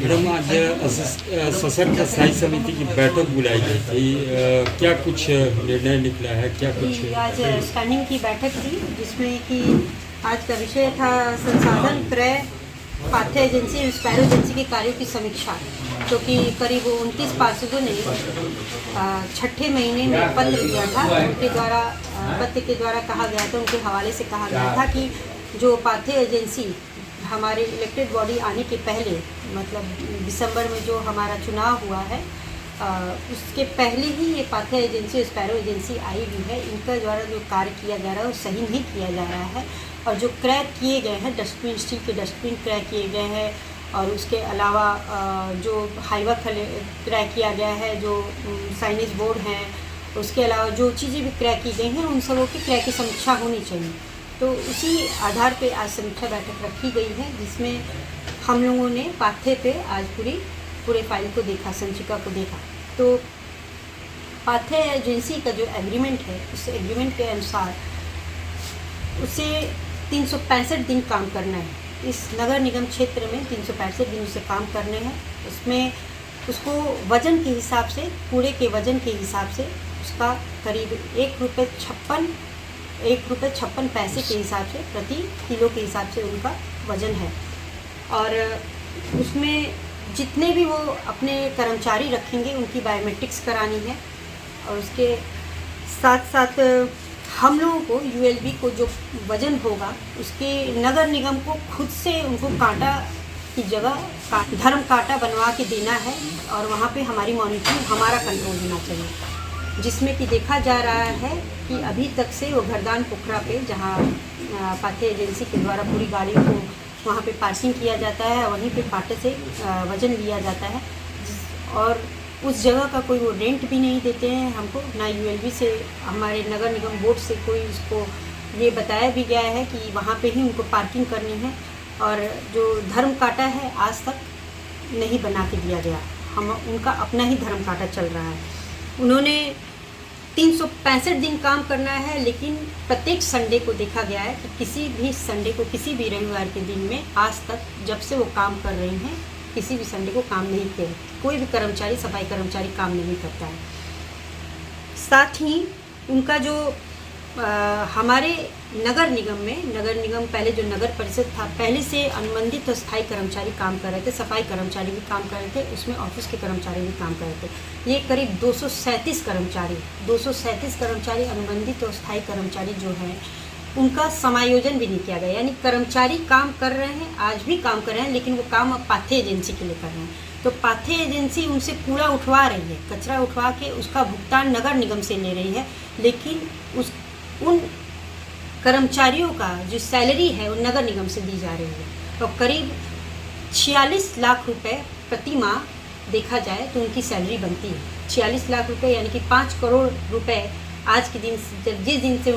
Madam आज सशक्त स्थायी समिति की बैठक बुलाई गई थी, क्या कुछ निर्णय निकला है, क्या कुछ? आज स्टैंडिंग की बैठक थी जिसमें कि आज का विषय था संसाधन क्रय पाथ्य एजेंसी और स्पैरो एजेंसी के कार्यों की समीक्षा, जो कि करीब 29 पार्षदों ने छठे महीने में पत्र दिया था। उनके द्वारा पत्र के द्वारा कहा गया था, उनके हवाले से कहा गया था कि जो पाथ्य एजेंसी हमारे इलेक्टेड बॉडी आने के पहले, मतलब दिसंबर में जो हमारा चुनाव हुआ है, उसके पहले ही ये पाथ्य एजेंसी और स्पैरो एजेंसी आई हुई है। इनका द्वारा जो कार्य किया जा रहा है वो सही नहीं किया जा रहा है, और जो क्रय किए गए हैं डस्टबिन, स्टील के डस्टबिन क्रय किए गए हैं, और उसके अलावा जो हाईवा क्रय किया गया है, जो साइनेज बोर्ड हैं, उसके अलावा जो चीज़ें भी क्रय की गई हैं उन सबों की क्रय की समीक्षा होनी चाहिए। तो उसी आधार पे आज समीक्षा बैठक रखी गई है, जिसमें हम लोगों ने पाथ्य पे आज पूरे फाइल को देखा, संचिका को देखा। तो पाथ्य एजेंसी का जो एग्रीमेंट है, उस एग्रीमेंट के अनुसार उसे 365 दिन काम करना है। इस नगर निगम क्षेत्र में 365 दिन उसे काम करने हैं। उसमें उसको वज़न के हिसाब से, कूड़े के वज़न के हिसाब से उसका करीब ₹1.56 के हिसाब से, प्रति किलो के हिसाब से उनका वज़न है। और उसमें जितने भी वो अपने कर्मचारी रखेंगे उनकी बायोमेट्रिक्स करानी है, और उसके साथ साथ हम लोगों को यूएलबी को जो वज़न होगा उसके नगर निगम को खुद से उनको कांटा की जगह धर्म कांटा बनवा के देना है, और वहाँ पे हमारी मॉनिटरिंग, हमारा कंट्रोल होना चाहिए। जिसमें कि देखा जा रहा है कि अभी तक से वो घरदान पोखरा पे, जहाँ पाथ्य एजेंसी के द्वारा पूरी गाड़ियों को वहाँ पे पार्किंग किया जाता है, वहीं पे कांटे से वज़न लिया जाता है, और उस जगह का कोई वो रेंट भी नहीं देते हैं हमको, ना यूएलबी से, हमारे नगर निगम बोर्ड से कोई उसको ये बताया भी गया है कि वहाँ पे ही उनको पार्किंग करनी है। और जो धर्म कांटा है आज तक नहीं बना के दिया गया, हम उनका अपना ही धर्म कांटा चल रहा है। उन्होंने 365 दिन काम करना है, लेकिन प्रत्येक संडे को देखा गया है कि किसी भी संडे को, किसी भी रविवार के दिन में आज तक जब से वो काम कर रहे हैं, किसी भी संडे को काम नहीं किया। कोई भी कर्मचारी, सफाई कर्मचारी काम नहीं करता है। साथ ही उनका जो हमारे नगर निगम पहले जो नगर परिषद था, पहले से अनुबंधित स्थायी कर्मचारी काम कर रहे थे, सफाई कर्मचारी भी काम कर रहे थे, उसमें ऑफिस के कर्मचारी भी काम कर रहे थे। ये करीब 237 कर्मचारी अनुबंधित और स्थायी कर्मचारी जो हैं उनका समायोजन भी नहीं किया गया। यानी कर्मचारी काम कर रहे हैं, आज भी काम कर रहे हैं, लेकिन वो काम अब पाथ्य एजेंसी के लिए कर रहे हैं। तो पाथ्य एजेंसी उनसे कूड़ा उठवा रही है, कचरा उठवा के उसका भुगतान नगर निगम से ले रही है, लेकिन उन कर्मचारियों का जो सैलरी है वो नगर निगम से दी जा रही है। तो करीब 46 लाख रुपए प्रति माह देखा जाए तो उनकी सैलरी बनती है 46 लाख रुपए, यानी कि 5 करोड़ रुपए आज के दिन, जिस दिन से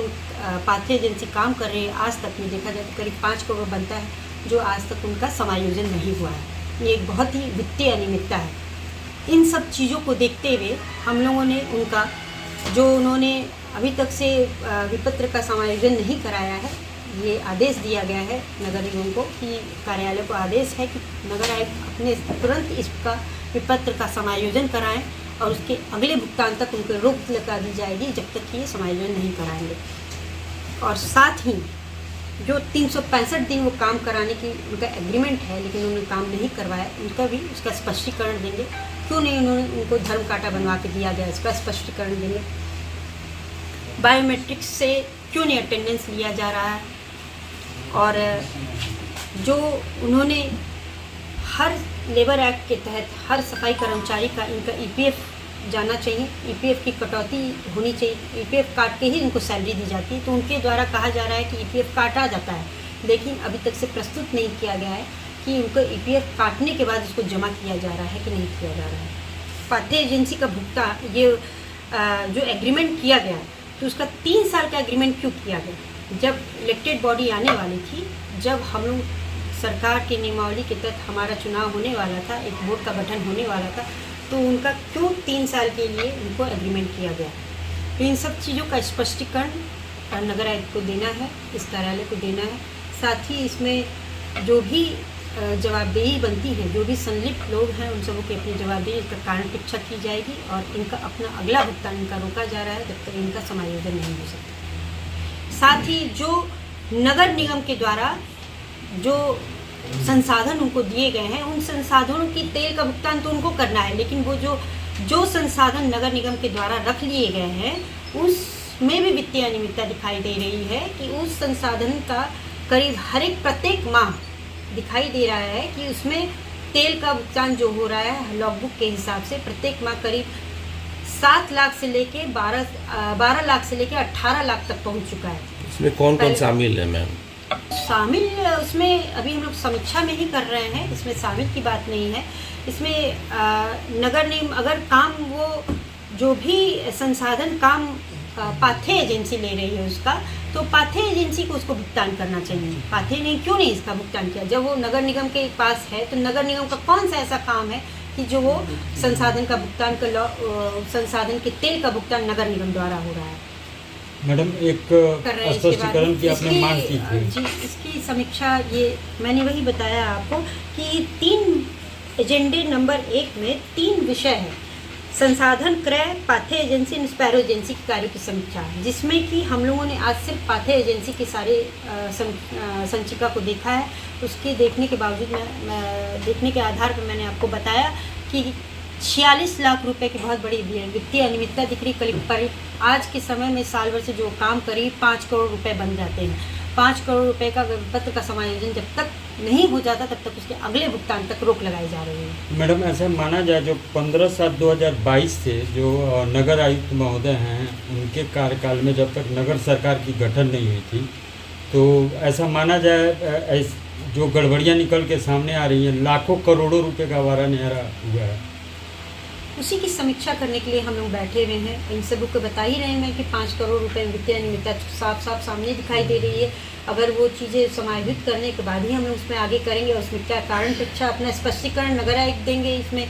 पाथ्य एजेंसी काम कर रही है, आज तक में देखा जाए तो करीब 5 करोड़ बनता है, जो आज तक उनका समायोजन नहीं हुआ है। ये एक बहुत ही वित्तीय अनियमितता है। इन सब चीज़ों को देखते हुए हम लोगों ने उनका जो उन्होंने अभी तक से विपत्र का समायोजन नहीं कराया है, ये आदेश दिया गया है नगर निगम को, कि कार्यालय को आदेश है कि नगर आयुक्त अपने तुरंत इसका विपत्र का समायोजन कराएं, और उसके अगले भुगतान तक उनको रोक लगा दी जाएगी जब तक कि ये समायोजन नहीं कराएंगे। और साथ ही जो 365 दिन वो काम कराने की उनका एग्रीमेंट है, लेकिन उन्होंने काम नहीं करवाया, उनका भी उसका स्पष्टीकरण देंगे। क्यों नहीं उन्होंने उनको धर्म कांटा बनवा के दिया गया, इसका स्पष्टीकरण देंगे। बायोमेट्रिक्स से क्यों नहीं अटेंडेंस लिया जा रहा है, और जो उन्होंने हर लेबर एक्ट के तहत हर सफाई कर्मचारी का इनका ईपीएफ जाना चाहिए, ईपीएफ की कटौती होनी चाहिए, ईपीएफ काट के ही इनको सैलरी दी जाती है। तो उनके द्वारा कहा जा रहा है कि ईपीएफ काटा जाता है, लेकिन अभी तक से प्रस्तुत नहीं किया गया है कि उनको ईपीएफ काटने के बाद उसको जमा किया जा रहा है कि नहीं किया जा रहा है। पाथ्य एजेंसी का भुगतान, ये जो एग्रीमेंट किया गया है, तो उसका 3 साल का एग्रीमेंट क्यों किया गया? जब इलेक्टेड बॉडी आने वाली थी, जब हम लोग सरकार की नियमावली के तहत हमारा चुनाव होने वाला था, एक बोर्ड का गठन होने वाला था, तो उनका क्यों 3 साल के लिए उनको एग्रीमेंट किया गया? तो इन सब चीज़ों का स्पष्टीकरण नगर आयुक्त को देना है, इस कार्यालय को देना है। साथ ही इसमें जो भी जवाबदेही बनती है। जो भी संलिप्त लोग हैं उन सबों की अपनी जवाबदेही का कारण परीक्षा की जाएगी और इनका अपना अगला भुगतान इनका रोका जा रहा है जब तक इनका समायोजन नहीं हो सकता। साथ ही जो नगर निगम के द्वारा जो संसाधन उनको दिए गए हैं उन संसाधनों की तेल का भुगतान तो उनको करना है, लेकिन वो जो संसाधन नगर निगम के द्वारा रख लिए गए हैं उसमें भी वित्तीय अनियमितता दिखाई दे रही है कि उस संसाधन का करीब हर एक प्रत्येक माह दिखाई दे रहा है कि उसमें तेल का भुगतान जो हो रहा है लॉगबुक के हिसाब से प्रत्येक माह करीब 7 लाख से लेके 12 लाख से लेके 18 लाख तक पहुंच चुका है। इसमें कौन कौन शामिल है मैम? शामिल उसमें अभी हम लोग समीक्षा में ही कर रहे हैं, इसमें शामिल की बात नहीं है। इसमें नगर निगम अगर काम वो जो भी संसाधन काम पाथे एजेंसी ले रही है उसका, तो पाथे एजेंसी को उसको भुगतान करना चाहिए। पाथे ने क्यों नहीं इसका भुगतान किया? जब वो नगर निगम के पास है तो नगर निगम का कौन सा ऐसा काम है कि जो वो संसाधन का भुगतान संसाधन के तेल का भुगतान नगर निगम द्वारा हो रहा है। मैडम एक स्पष्टीकरण की आपने मांग की थी जी, इसकी समीक्षा ये मैंने वही बताया आपको कि 3 एजेंडे नंबर 1 में 3 विषय है। संसाधन क्रय, पाथे एजेंसी और स्पैरो एजेंसी के कार्य की समीक्षा है, जिसमें कि हम लोगों ने आज सिर्फ पाथे एजेंसी के सारे संचिका को देखा है। उसके देखने के बावजूद मैं देखने के आधार पर मैंने आपको बताया कि 46 लाख रुपए की बहुत बड़ी वित्तीय अनियमितता दिख रही। करीब आज के समय में साल भर से जो काम करीब 5 करोड़ रुपए बन जाते हैं। 5 करोड़ रुपए का पत्र का समायोजन जब तक नहीं हो जाता तब तक उसके अगले भुगतान तक रोक लगाई जा रही है। मैडम ऐसा माना जाए जो 15/7/2022 से जो नगर आयुक्त महोदय हैं उनके कार्यकाल में जब तक नगर सरकार की गठन नहीं हुई थी, तो ऐसा माना जाए जो गड़बड़ियाँ निकल के सामने आ रही हैं, लाखों करोड़ों रुपए का आवारा निहारा हुआ है। उसी की समीक्षा करने के लिए हम लोग बैठे हुए हैं। इन सबको को बता ही रहे हैं कि 5 करोड़ रुपए वित्तीय अनियमितता साफ साफ सामने दिखाई दे रही है। अगर वो चीज़ें समायोजित करने के बाद ही हम लोग उसमें आगे करेंगे और उसमें क्या कारण परीक्षा अपना स्पष्टीकरण नगर आयुक्त देंगे इसमें।